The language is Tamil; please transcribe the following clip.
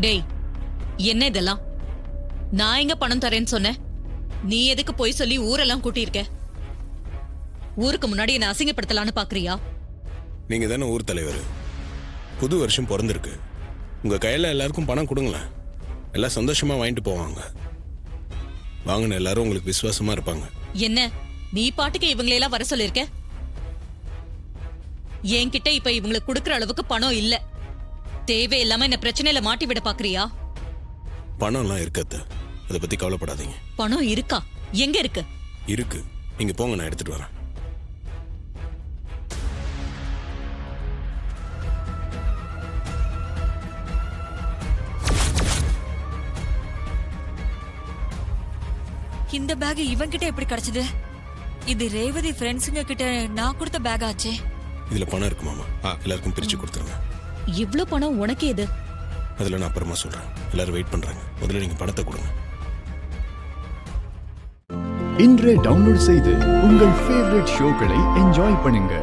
டேய், என்ன இதெல்லாம்? நான் எங்க பணம் தரேன்னு சொன்னேன்? நீ எதுக்கு போய் சொல்லி ஊரெல்லாம் கூட்டியிருக்க? ஊருக்கு முன்னாடி என்ன அசிங்கப்படுத்தலான்னு பாக்குறியா? நீங்க தானே ஊர் தலைவர். புது வருஷம் பிறந்திருக்கு. உங்க கையில எல்லாருக்கும் பணம் கொடுங்களேன். எல்லாம் சந்தோஷமா வாங்கிட்டு போவாங்க. வாங்கின எல்லாரும் உங்களுக்கு விசுவாசமா இருப்பாங்க. என்ன நீ பாட்டுக்கு இவங்களையெல்லாம் வர சொல்லிருக்க? என்கிட்ட இப்ப இவங்களுக்கு கொடுக்கற அளவுக்கு பணம் இல்ல. தேவையில்லாம என்ன பிரச்சனையில மாட்டி விட பாக்குறியா? பணம்லாம் இருக்காது, அதை பத்தி கவலைப்படாதீங்க. பணம் இருக்கா? எங்க இருக்கு? இருக்கு, நீங்க போங்க, நான் எடுத்துட்டு வரேன். இந்த பேக் இவன்கிட்ட எப்படி கிடைச்சது? இது ரேவதி ஃப்ரெண்ட்ஸுங்க கிட்ட நான் கொடுத்த பேக் ஆச்சே. இதுல பணம் இருக்கு மாமா, எல்லாருக்கும் பிரிச்சு கொடுத்துருங்க. இவ்ளோ பணம் உனக்கு எது? அதுல நான் அப்புறமா சொல்றேன். எல்லாரும் வெயிட் பண்றாங்க, முதல்ல நீங்க பணத்தை கொடுங்க. இன்றே டவுன்லோட் செய்து உங்கள் ஃபேவரட் ஷோக்களை என்ஜாய் பண்ணுங்க.